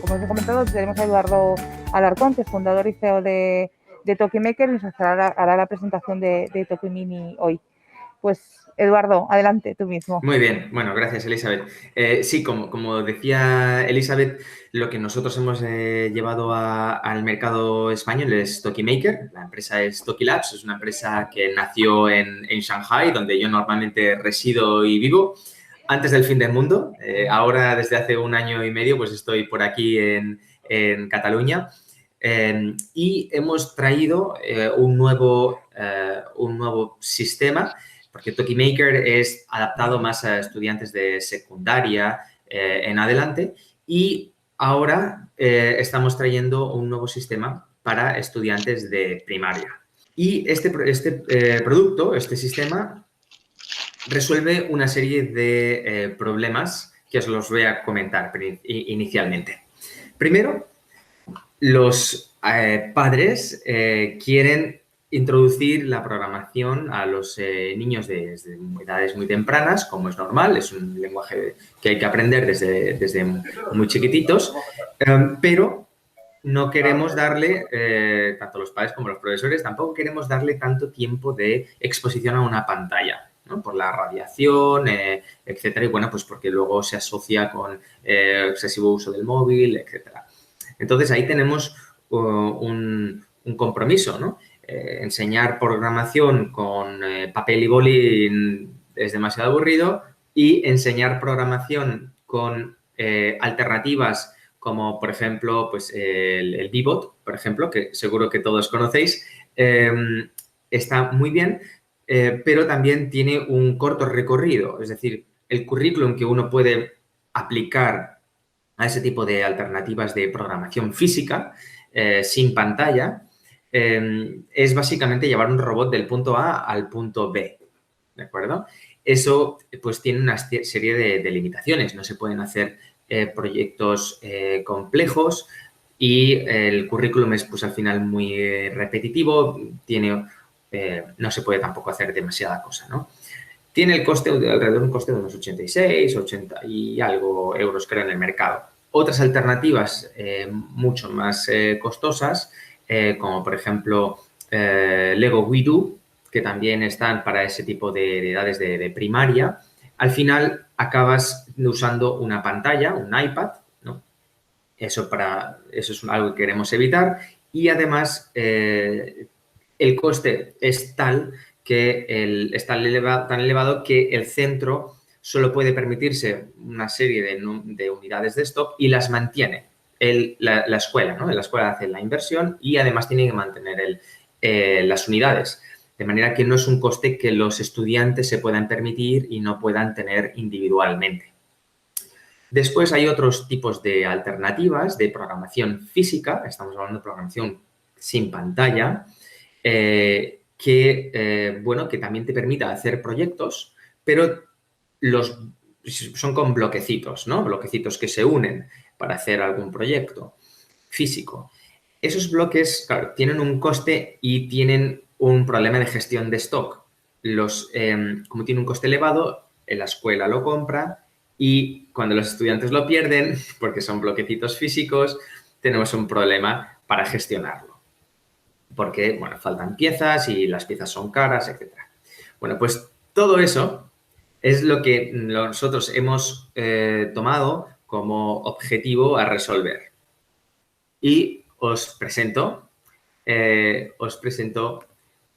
Como os he comentado, tenemos a Eduardo Alarcón, que es fundador y CEO de Tokimaker, y nos hará la presentación de Tokimini hoy. Pues, Eduardo, adelante, tú mismo. Muy bien, bueno, gracias, Elizabeth. Sí, como decía Elizabeth, lo que nosotros hemos llevado al mercado español es Tokimaker. La empresa es Tokilabs, es una empresa que nació en Shanghai, donde yo normalmente resido y vivo, antes del fin del mundo. Ahora, desde hace un año y medio, pues estoy por aquí en Cataluña. Y hemos traído un nuevo sistema, porque Tokimaker es adaptado más a estudiantes de secundaria en adelante, y ahora estamos trayendo un nuevo sistema para estudiantes de primaria. Y este producto, este sistema, resuelve una serie de problemas que os los voy a comentar inicialmente. Primero, los padres quieren introducir la programación a los niños desde edades muy tempranas, como es normal, es un lenguaje que hay que aprender desde muy chiquititos, pero no queremos darle, tanto los padres como los profesores, tampoco queremos darle tanto tiempo de exposición a una pantalla, ¿no? Por la radiación, etcétera, y bueno, pues porque luego se asocia con excesivo uso del móvil, etcétera. Entonces, ahí tenemos un compromiso, ¿no? Enseñar programación con papel y boli es demasiado aburrido, y enseñar programación con alternativas como, por ejemplo, pues el Vbot, por ejemplo, que seguro que todos conocéis, está muy bien, pero también tiene un corto recorrido. Es decir, el currículum que uno puede aplicar a ese tipo de alternativas de programación física sin pantalla es básicamente llevar un robot del punto A al punto B, ¿de acuerdo? Eso pues tiene una serie de limitaciones. No se pueden hacer proyectos complejos, y el currículum es pues al final muy repetitivo, no se puede tampoco hacer demasiada cosa, ¿no? Tiene el coste alrededor de un coste de unos 86, 80 y algo euros, creo, en el mercado. Otras alternativas mucho más costosas, como por ejemplo Lego WeDo, que también están para ese tipo de edades de primaria, al final acabas usando una pantalla, un iPad, ¿no? Eso es algo que queremos evitar, y además el coste es tal que es tan elevado que el centro solo puede permitirse una serie de unidades de stock y las mantiene la escuela, ¿no? La escuela hace la inversión y además tiene que mantener las unidades. De manera que no es un coste que los estudiantes se puedan permitir y no puedan tener individualmente. Después hay otros tipos de alternativas de programación física, estamos hablando de programación sin pantalla, que también te permite hacer proyectos, pero son con bloquecitos, ¿no? Bloquecitos que se unen para hacer algún proyecto físico. Esos bloques, claro, tienen un coste y tienen un problema de gestión de stock. Como tiene un coste elevado, la escuela lo compra, y cuando los estudiantes lo pierden, porque son bloquecitos físicos, tenemos un problema para gestionarlo. Porque, bueno, faltan piezas y las piezas son caras, etc. Bueno, pues todo eso es lo que nosotros hemos tomado como objetivo a resolver. Y os presento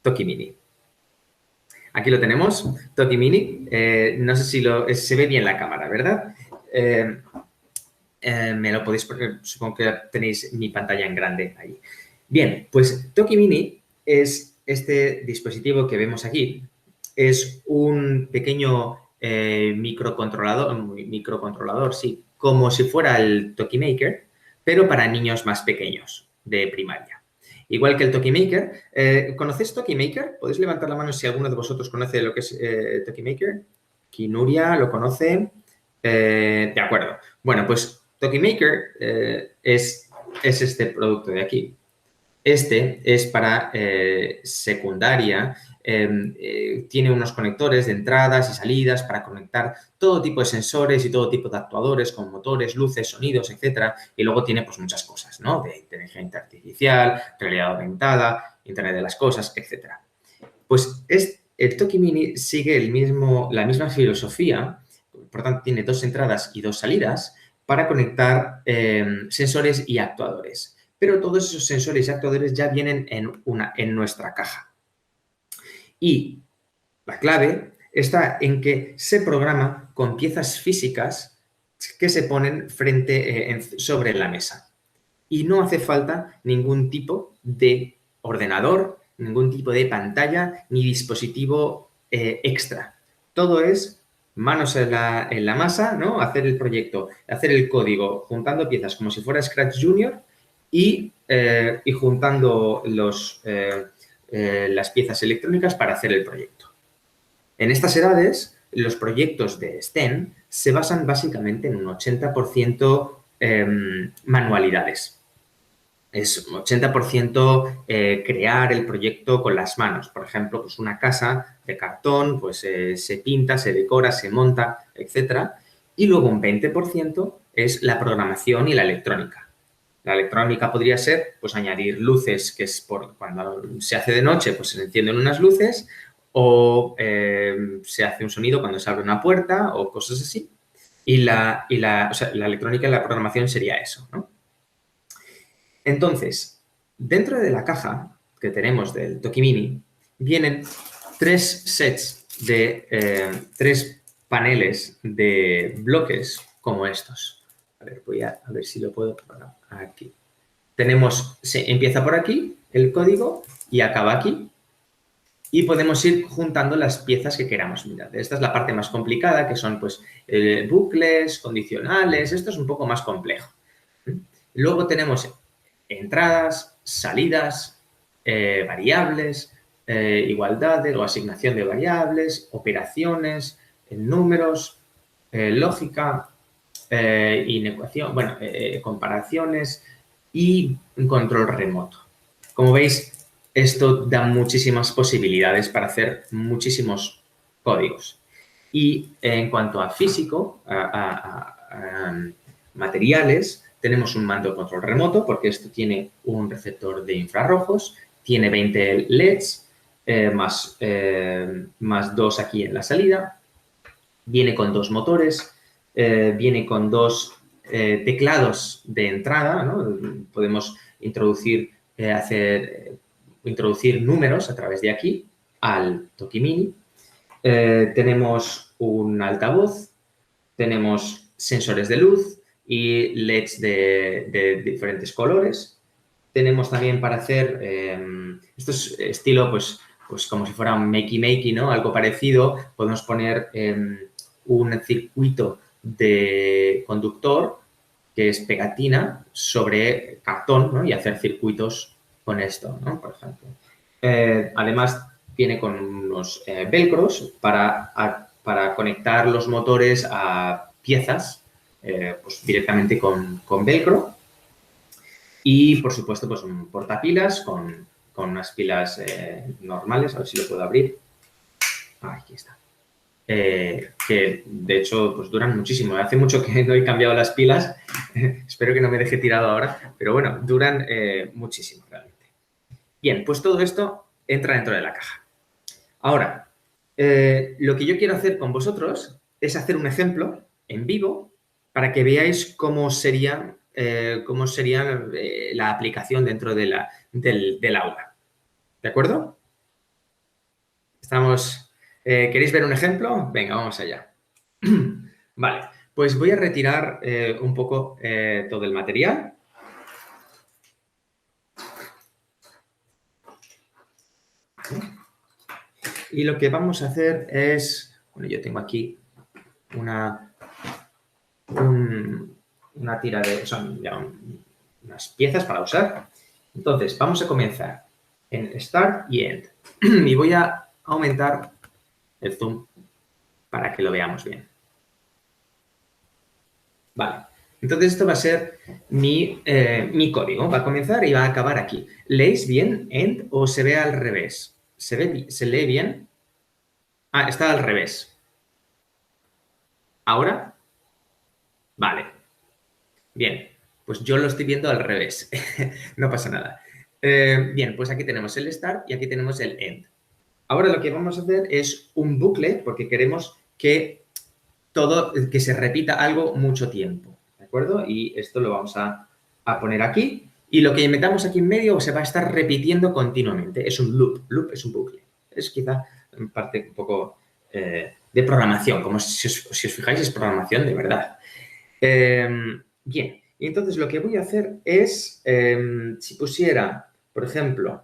Tokimini. Aquí lo tenemos, Tokimini. No sé si se ve bien la cámara, ¿verdad? Me lo podéis poner, supongo que tenéis mi pantalla en grande ahí. Bien, pues Tokimini es este dispositivo que vemos aquí. Es un pequeño microcontrolador, sí, como si fuera el Tokimaker, pero para niños más pequeños de primaria. Igual que el Tokimaker. ¿Conocéis Tokimaker? ¿Podéis levantar la mano si alguno de vosotros conoce lo que es Tokimaker? Aquí Nuria lo conoce. De acuerdo. Bueno, pues Tokimaker es este producto de aquí. Este es para secundaria, tiene unos conectores de entradas y salidas para conectar todo tipo de sensores y todo tipo de actuadores como motores, luces, sonidos, etcétera. Y luego tiene pues muchas cosas, ¿no? De inteligencia artificial, realidad aumentada, Internet de las cosas, etcétera. Pues el Toki Mini sigue la misma filosofía, por tanto tiene 2 entradas y 2 salidas para conectar sensores y actuadores. Pero todos esos sensores y actuadores ya vienen en nuestra caja. Y la clave está en que se programa con piezas físicas que se ponen sobre la mesa. Y no hace falta ningún tipo de ordenador, ningún tipo de pantalla ni dispositivo extra. Todo es manos en la masa, ¿no? Hacer el proyecto, hacer el código, juntando piezas como si fuera Scratch Junior y juntando las piezas electrónicas para hacer el proyecto. En estas edades, los proyectos de STEM se basan básicamente en un 80% manualidades. Es un 80% crear el proyecto con las manos. Por ejemplo, pues una casa de cartón, pues se pinta, se decora, se monta, etc. Y luego un 20% es la programación y la electrónica. La electrónica podría ser, pues, añadir luces, que es cuando se hace de noche, pues se encienden unas luces, o se hace un sonido cuando se abre una puerta, o cosas así. Y la electrónica y la programación sería eso, ¿no? Entonces, dentro de la caja que tenemos del Toki Mini, vienen 3 sets de 3 paneles de bloques como estos. A ver, voy a ver si lo puedo poner aquí. Empieza por aquí el código y acaba aquí. Y podemos ir juntando las piezas que queramos. Mirad, esta es la parte más complicada, que son pues bucles, condicionales. Esto es un poco más complejo. Luego tenemos entradas, salidas, variables, igualdades o asignación de variables, operaciones, números, lógica, inecuación, comparaciones y un control remoto. Como veis, esto da muchísimas posibilidades para hacer muchísimos códigos. Y en cuanto a físico, a materiales, tenemos un mando de control remoto porque esto tiene un receptor de infrarrojos, tiene 20 LEDs, más 2 aquí en la salida, viene con 2 motores, viene con 2 teclados de entrada, ¿no? Podemos introducir números a través de aquí al Toki Mini. Tenemos un altavoz, tenemos sensores de luz y LEDs de diferentes colores. Tenemos también para hacer, esto es estilo, pues como si fuera un makey-makey, ¿no? Algo parecido. Podemos poner un circuito de conductor que es pegatina sobre cartón, ¿no? Y hacer circuitos con esto, ¿no? Por ejemplo. Además, viene con unos velcros para conectar los motores a piezas pues directamente con velcro. Y, por supuesto, pues un portapilas con unas pilas normales. A ver si lo puedo abrir. Aquí está. Que, de hecho, pues duran muchísimo. Hace mucho que no he cambiado las pilas. Espero que no me deje tirado ahora. Pero, bueno, duran muchísimo realmente. Bien, pues todo esto entra dentro de la caja. Ahora, lo que yo quiero hacer con vosotros es hacer un ejemplo en vivo para que veáis cómo sería la aplicación dentro del aula. ¿De acuerdo? ¿Queréis ver un ejemplo? Venga, vamos allá. Vale, pues voy a retirar un poco todo el material. Y lo que vamos a hacer es, bueno, yo tengo aquí una tira de, son ya unas piezas para usar. Entonces, vamos a comenzar en Start y End. Y voy a aumentar el zoom para que lo veamos bien. Vale. Entonces, esto va a ser mi código. Va a comenzar y va a acabar aquí. ¿Leéis bien End o se ve al revés? ¿Se lee bien? Ah, está al revés. ¿Ahora? Vale. Bien. Pues yo lo estoy viendo al revés. No pasa nada. Bien, pues aquí tenemos el Start y aquí tenemos el End. Ahora lo que vamos a hacer es un bucle porque queremos que que se repita algo mucho tiempo, ¿de acuerdo? Y esto lo vamos a poner aquí y lo que metamos aquí en medio se va a estar repitiendo continuamente. Es un loop, loop es un bucle. Es quizá en parte un poco de programación, como si os fijáis es programación de verdad. Bien, y entonces lo que voy a hacer es, si pusiera, por ejemplo,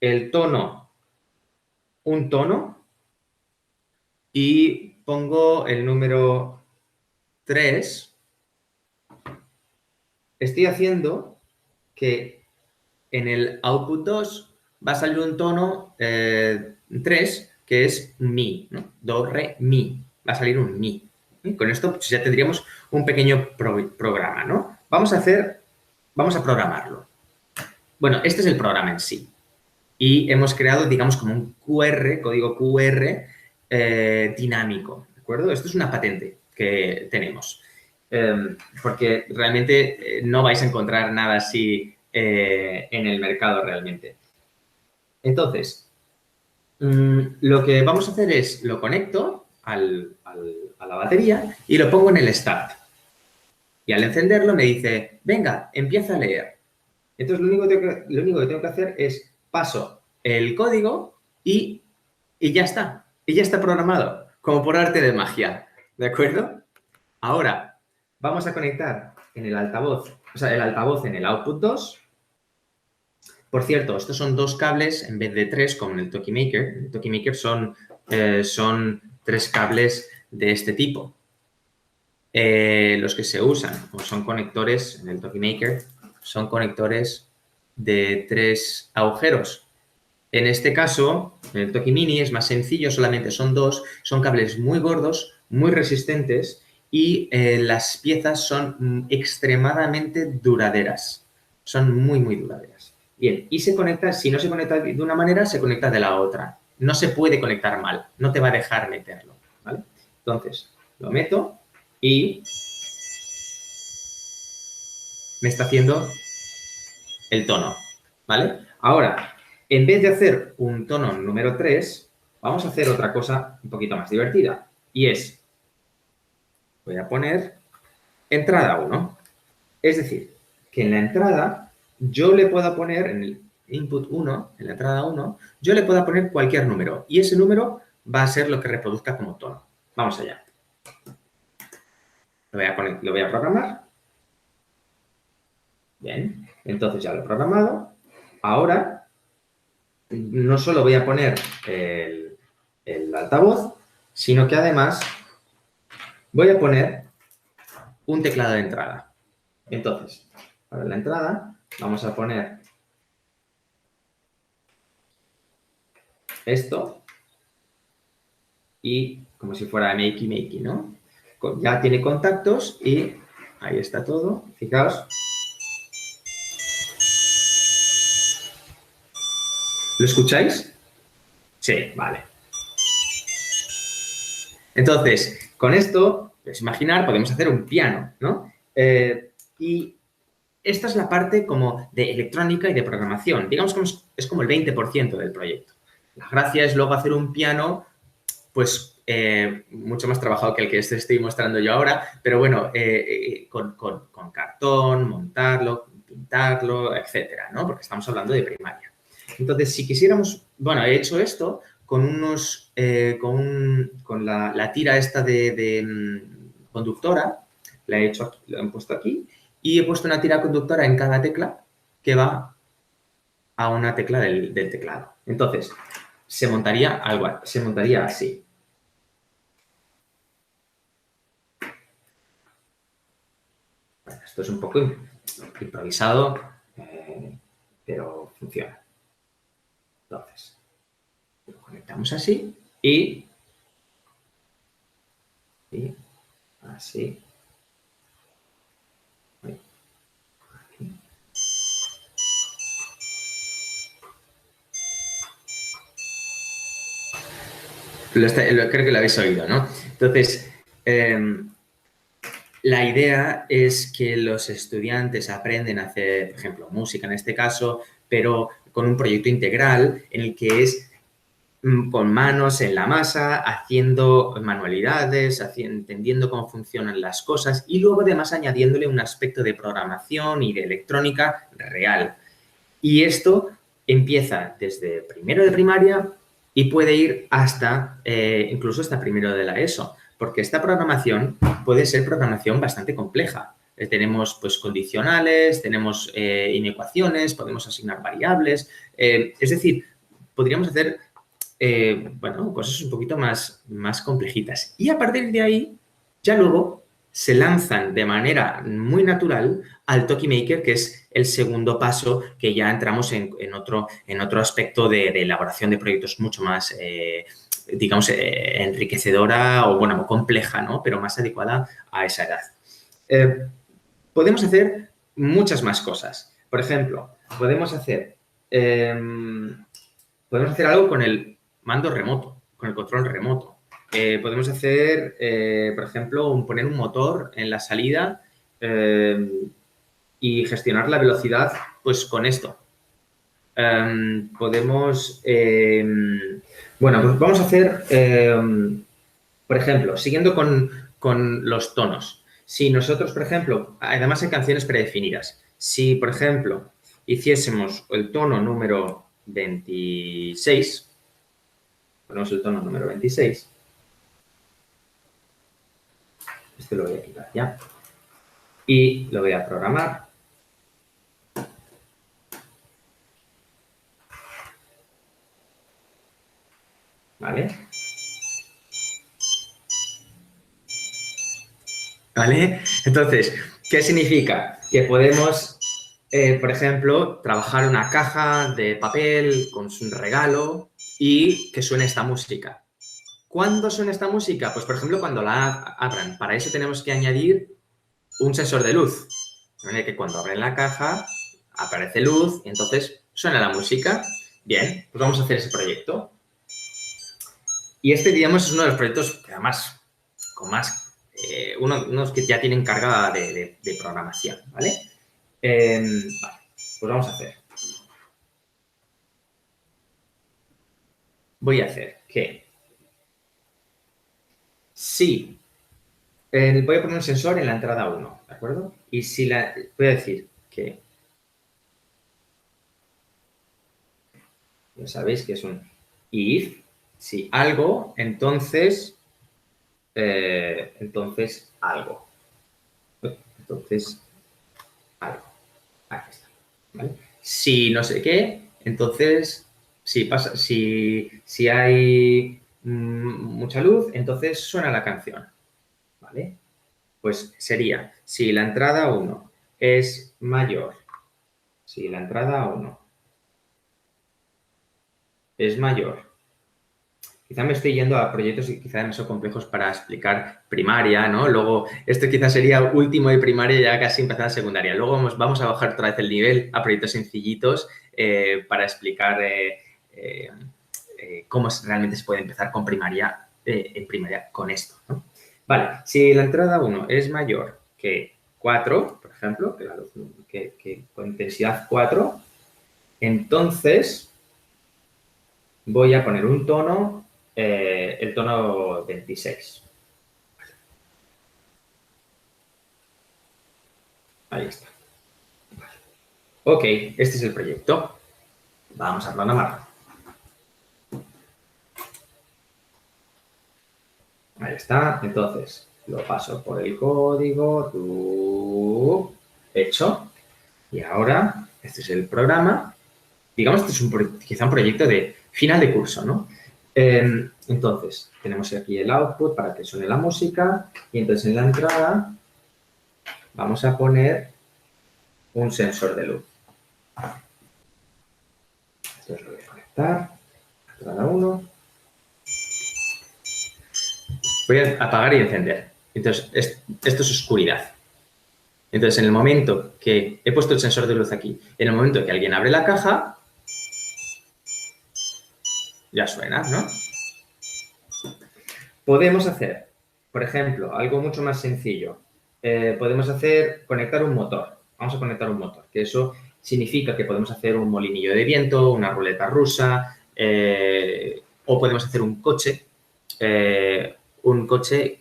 el tono, un tono, y pongo el número 3, estoy haciendo que en el output 2 va a salir un tono 3 que es mi, ¿no? Do, re, mi. Va a salir un mi. Y con esto pues, ya tendríamos un pequeño programa, ¿no? Vamos a programarlo. Bueno, este es el programa en sí. Y hemos creado, digamos, como un QR, código QR dinámico, ¿de acuerdo? Esto es una patente que tenemos. Porque realmente no vais a encontrar nada así en el mercado realmente. Entonces, lo que vamos a hacer es, lo conecto a la batería y lo pongo en el start. Y al encenderlo me dice, venga, empieza a leer. Entonces, lo único que tengo que hacer es paso el código y ya está. Y ya está programado, como por arte de magia. ¿De acuerdo? Ahora, vamos a conectar en el altavoz, o sea, el altavoz en el output 2. Por cierto, estos son 2 cables en vez de 3, como en el Tokimaker. En el Tokimaker son 3 cables de este tipo. Los que se usan, o son conectores en el Tokimaker, son conectores de 3 agujeros. En este caso, en el Toki Mini es más sencillo, solamente son 2, son cables muy gordos, muy resistentes y las piezas son extremadamente duraderas. Son muy, muy duraderas. Bien, y se conecta, si no se conecta de una manera, se conecta de la otra. No se puede conectar mal, no te va a dejar meterlo, ¿vale? Entonces, lo meto y me está haciendo el tono, ¿vale? Ahora, en vez de hacer un tono número 3, vamos a hacer otra cosa un poquito más divertida. Y es, voy a poner entrada 1. Es decir, que en la entrada yo le pueda poner, en el input 1, en la entrada 1, yo le pueda poner cualquier número. Y ese número va a ser lo que reproduzca como tono. Vamos allá. Lo voy a programar. Bien, entonces ya lo he programado. Ahora no solo voy a poner el altavoz, sino que además voy a poner un teclado de entrada. Entonces, para la entrada vamos a poner esto y como si fuera makey, ¿no? Ya tiene contactos y ahí está todo. Fijaos. ¿Lo escucháis? Sí, vale. Entonces, con esto, pues imaginar, podemos hacer un piano, ¿no? Y esta es la parte como de electrónica y de programación. Digamos que es como el 20% del proyecto. La gracia es luego hacer un piano, pues, mucho más trabajado que el que estoy mostrando yo ahora, pero bueno, con cartón, montarlo, pintarlo, etcétera, ¿no? Porque estamos hablando de primaria. Entonces, si quisiéramos, bueno, he hecho esto con unos, con la tira esta de conductora, la he hecho aquí, lo he puesto aquí, y he puesto una tira conductora en cada tecla que va a una tecla del teclado. Entonces, se montaría así. Bueno, esto es un poco improvisado. pero funciona. Entonces, lo conectamos así y así. Aquí. Creo que lo habéis oído, ¿no? Entonces, la idea es que los estudiantes aprenden a hacer, por ejemplo, música en este caso, pero con un proyecto integral en el que es con manos en la masa, haciendo manualidades, entendiendo cómo funcionan las cosas y luego además añadiéndole un aspecto de programación y de electrónica real. Y esto empieza desde primero de primaria y puede ir hasta, incluso hasta primero de la ESO, porque esta programación puede ser programación bastante compleja. Tenemos pues condicionales, tenemos inecuaciones, podemos asignar variables, es decir, podríamos hacer bueno, cosas un poquito más complejitas. Y a partir de ahí, ya luego se lanzan de manera muy natural al Tokimaker, que es el segundo paso, que ya entramos en otro aspecto de elaboración de proyectos mucho más, digamos, enriquecedora o, bueno, compleja, ¿no? Pero más adecuada a esa edad. Podemos hacer muchas más cosas. Por ejemplo, podemos hacer algo con el mando remoto, con el control remoto. Podemos hacer, por ejemplo, poner un motor en la salida y gestionar la velocidad pues con esto. Podemos, bueno, pues vamos a hacer, por ejemplo, siguiendo con los tonos. Si nosotros, por ejemplo, además hay canciones predefinidas. Si, por ejemplo, hiciésemos el tono número 26, ponemos el tono número 26, este lo voy a quitar ya, y lo voy a programar. ¿Vale? ¿Vale? Entonces, ¿qué significa? Que podemos, por ejemplo, trabajar una caja de papel con un regalo y que suene esta música. ¿Cuándo suena esta música? Pues, por ejemplo, cuando la abran. Para eso tenemos que añadir un sensor de luz. De manera que cuando abren la caja aparece luz y entonces suena la música. Bien, pues vamos a hacer ese proyecto. Y este, digamos, es uno de los proyectos que además con más, unos que ya tienen carga de programación, ¿vale? Vale, pues vamos a hacer. Voy a hacer que si voy a poner un sensor en la entrada 1, ¿de acuerdo? Y si voy a decir que ya sabéis que es un if, si algo, entonces algo. Entonces, algo. Aquí está. ¿Vale? Si no sé qué, entonces, si hay mucha luz, entonces suena la canción. ¿Vale? Pues sería, si la entrada 1 es mayor, si la entrada 1 es mayor, quizá me estoy yendo a proyectos que quizá demasiado complejos para explicar primaria, ¿no? Luego, esto quizá sería último de primaria, ya casi empezando secundaria. Luego vamos a bajar otra vez el nivel a proyectos sencillitos para explicar cómo realmente se puede empezar con primaria, en primaria con esto, ¿no? Vale, si la entrada 1 es mayor que 4, por ejemplo, que con intensidad 4, entonces voy a poner un tono, el tono 26. Ahí está. Vale. Ok, este es el proyecto. Vamos a programarlo. Ahí está. Entonces, lo paso por el código. Hecho. Y ahora, este es el programa. Digamos que este es quizá un proyecto de final de curso, ¿no? Entonces, tenemos aquí el output para que suene la música y entonces en la entrada vamos a poner un sensor de luz. Entonces lo voy a conectar. Entrada 1. Voy a apagar y encender. Entonces, esto es oscuridad. Entonces, en el momento que he puesto el sensor de luz aquí, en el momento que alguien abre la caja, ya suena, ¿no? Podemos hacer, por ejemplo, algo mucho más sencillo. Podemos conectar un motor. Vamos a conectar un motor, que eso significa que podemos hacer un molinillo de viento, una ruleta rusa, o podemos hacer un coche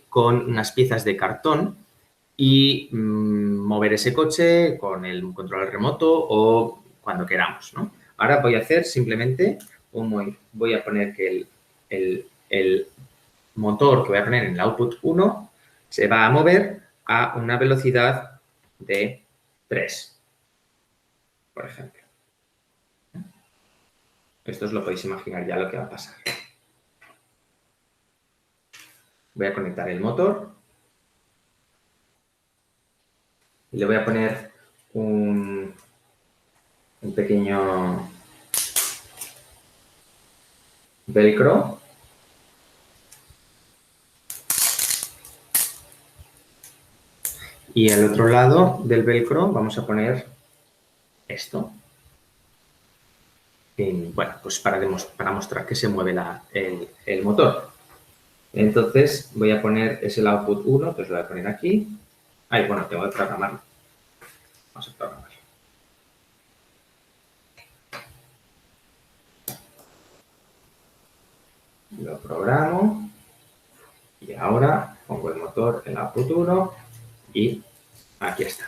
con unas piezas de cartón y mover ese coche con el control remoto o cuando queramos, ¿no? Ahora voy a hacer simplemente voy a poner que el motor que voy a poner en el output 1 se va a mover a una velocidad de 3, por ejemplo. Esto os lo podéis imaginar ya lo que va a pasar. Voy a conectar el motor y le voy a poner un pequeño velcro. Y al otro lado del velcro vamos a poner esto. Bueno, pues para mostrar que se mueve el motor. Entonces voy a poner, es el output 1, entonces lo voy a poner aquí. Ay, bueno, tengo que programarlo. Vamos a programarlo. Lo programo. Y ahora pongo el motor en output 1 y aquí está.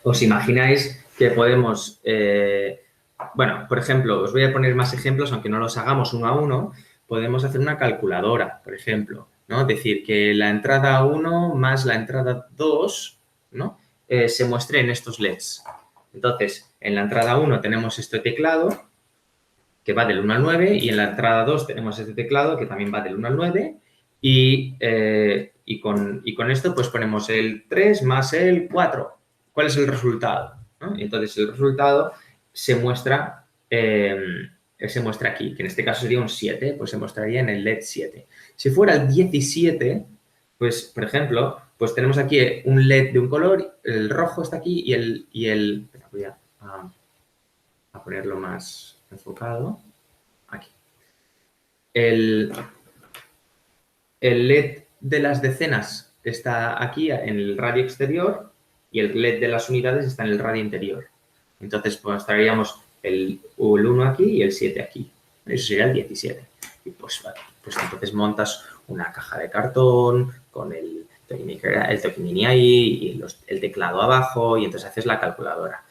¿Os imagináis que podemos, bueno, por ejemplo, os voy a poner más ejemplos, aunque no los hagamos uno a uno, podemos hacer una calculadora, por ejemplo, ¿no? Es decir, que la entrada 1 más la entrada 2, ¿no? Se muestre en estos LEDs. Entonces, en la entrada 1 tenemos este teclado que va del 1 al 9 y en la entrada 2 tenemos este teclado que también va del 1 al 9 y con esto pues ponemos el 3 más el 4. ¿Cuál es el resultado? ¿No? Entonces, el resultado se muestra aquí, que en este caso sería un 7, pues se mostraría en el LED 7. Si fuera el 17, pues, por ejemplo, pues tenemos aquí un LED de un color, el rojo está aquí voy a ponerlo más enfocado. Aquí. El LED de las decenas está aquí en el radio exterior y el LED de las unidades está en el radio interior. Entonces, pues mostraríamos el 1 aquí y el 7 aquí. Eso sería el 17. Y pues entonces montas una caja de cartón con el Toki Mini ahí y el teclado abajo y entonces haces la calculadora.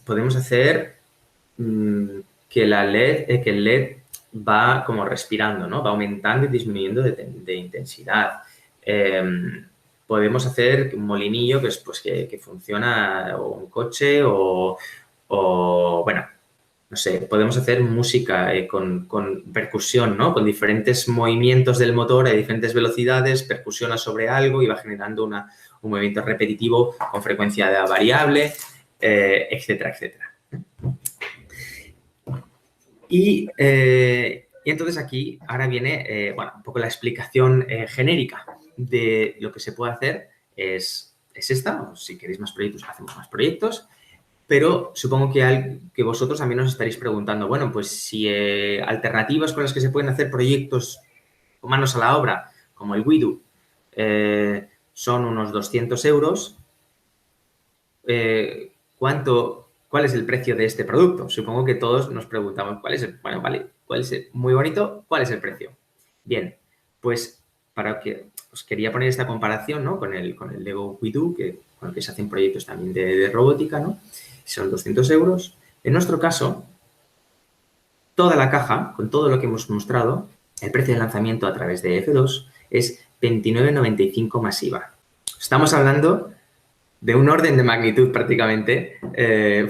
Podemos hacer que el LED va como respirando, ¿no? Va aumentando y disminuyendo de intensidad. Podemos hacer un molinillo que funciona o un coche o bueno, no sé, podemos hacer música con percusión, ¿no? Con diferentes movimientos del motor a diferentes velocidades, percusiona sobre algo y va generando un movimiento repetitivo con frecuencia variable, etcétera, etcétera. Y entonces aquí ahora viene, bueno, un poco la explicación genérica de lo que se puede hacer es esta. Si queréis más proyectos, hacemos más proyectos. Pero supongo que vosotros también os estaréis preguntando, bueno, pues si alternativas con las que se pueden hacer proyectos con manos a la obra, como el WeDo, son unos 200 euros, ¿cuál es el precio de este producto? Supongo que todos nos preguntamos, bueno, vale, muy bonito, ¿cuál es el precio? Bien, pues para que os quería poner esta comparación, ¿no? Con el Lego WeDo, con el que se hacen proyectos también de robótica, ¿no? Son 200 euros. En nuestro caso, toda la caja, con todo lo que hemos mostrado, el precio de lanzamiento a través de F2 es 29,95 masiva. Estamos hablando de un orden de magnitud prácticamente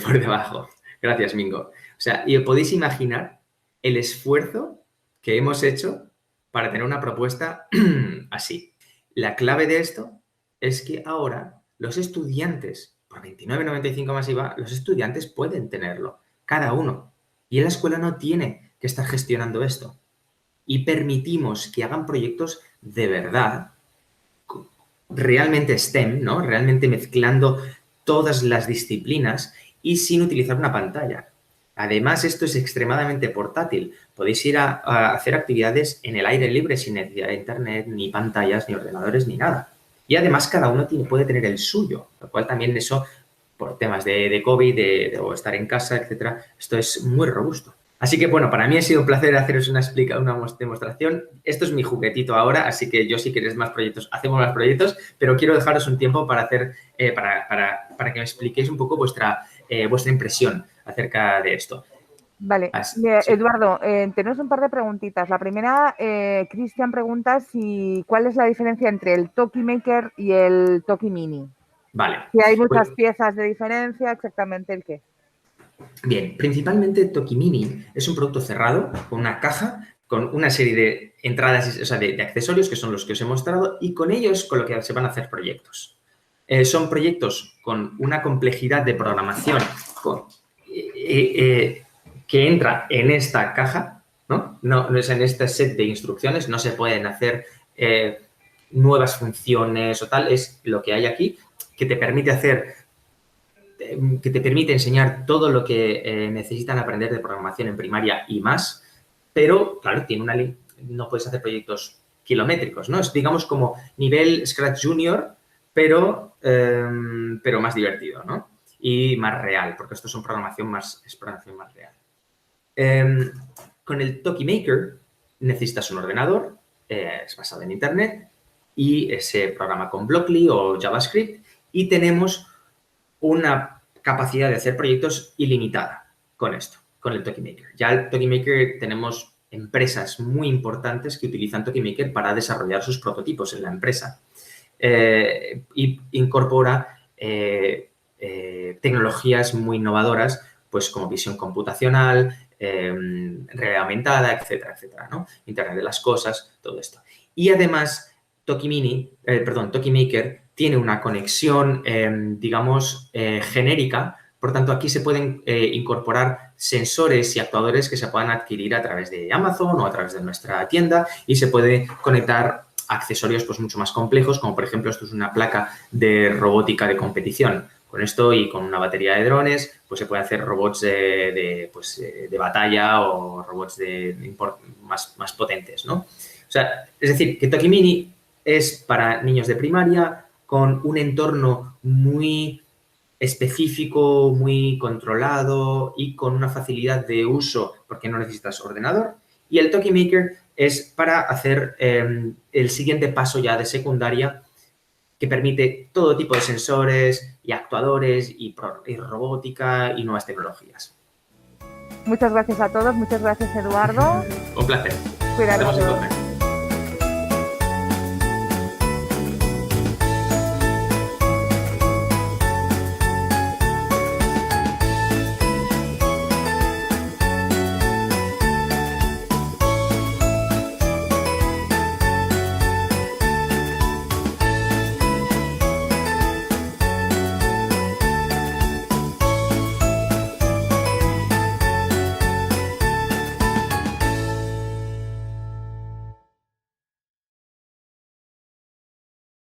por debajo. Gracias, Mingo. O sea, y os podéis imaginar el esfuerzo que hemos hecho para tener una propuesta así. La clave de esto es que ahora los estudiantes, por 29,95 más IVA, los estudiantes pueden tenerlo, cada uno. Y la escuela no tiene que estar gestionando esto. Y permitimos que hagan proyectos de verdad, realmente STEM, ¿no? Realmente mezclando todas las disciplinas y sin utilizar una pantalla. Además, esto es extremadamente portátil. Podéis ir a hacer actividades en el aire libre sin necesidad de internet, ni pantallas, ni ordenadores, ni nada. Y además cada uno puede tener el suyo, lo cual también eso, por temas de COVID, o estar en casa, etcétera, esto es muy robusto. Así que, bueno, para mí ha sido un placer haceros una demostración. Esto es mi juguetito ahora, así que yo, si queréis más proyectos, hacemos más proyectos, pero quiero dejaros un tiempo para hacer, para que me expliquéis un poco vuestra impresión acerca de esto. Vale, Sí. Eduardo, tenemos un par de preguntitas. La primera, Cristian pregunta cuál es la diferencia entre el Toki Maker y el Toki Mini. Vale. Si hay muchas piezas de diferencia, exactamente el qué. Bien, principalmente Toki Mini es un producto cerrado con una caja, con una serie de entradas, o sea, de accesorios que son los que os he mostrado, y con ellos con lo que se van a hacer proyectos. Son proyectos con una complejidad de programación que entra en esta caja, ¿no? No es en este set de instrucciones, no se pueden hacer nuevas funciones o tal, es lo que hay aquí, que te permite enseñar todo lo que necesitan aprender de programación en primaria y más, pero, claro, no puedes hacer proyectos kilométricos, ¿no? Es, digamos, como nivel Scratch Junior, pero más divertido, ¿no? Y más real, porque esto es programación más real. Con el Toki Maker necesitas un ordenador, es basado en Internet, y se programa con Blockly o JavaScript, y tenemos una capacidad de hacer proyectos ilimitada con esto, con el Toki Maker. Ya el Toki Maker tenemos empresas muy importantes que utilizan Toki Maker para desarrollar sus prototipos en la empresa. Y incorpora tecnologías muy innovadoras, pues como visión computacional, realidad aumentada, etcétera, etcétera, ¿no? Internet de las cosas, todo esto. Y además, Toki Maker tiene una conexión, digamos, genérica. Por tanto, aquí se pueden incorporar sensores y actuadores que se puedan adquirir a través de Amazon o a través de nuestra tienda, y se puede conectar accesorios pues mucho más complejos, como por ejemplo esto es una placa de robótica de competición. Con esto y con una batería de drones, pues se puede hacer robots de batalla o robots más potentes, ¿no? O sea, es decir, que Toki Mini es para niños de primaria con un entorno muy específico, muy controlado y con una facilidad de uso porque no necesitas ordenador. Y el Toki Maker es para hacer el siguiente paso ya de secundaria, que permite todo tipo de sensores y actuadores y robótica y nuevas tecnologías. Muchas gracias a todos, muchas gracias, Eduardo. Un placer. Cuidaros.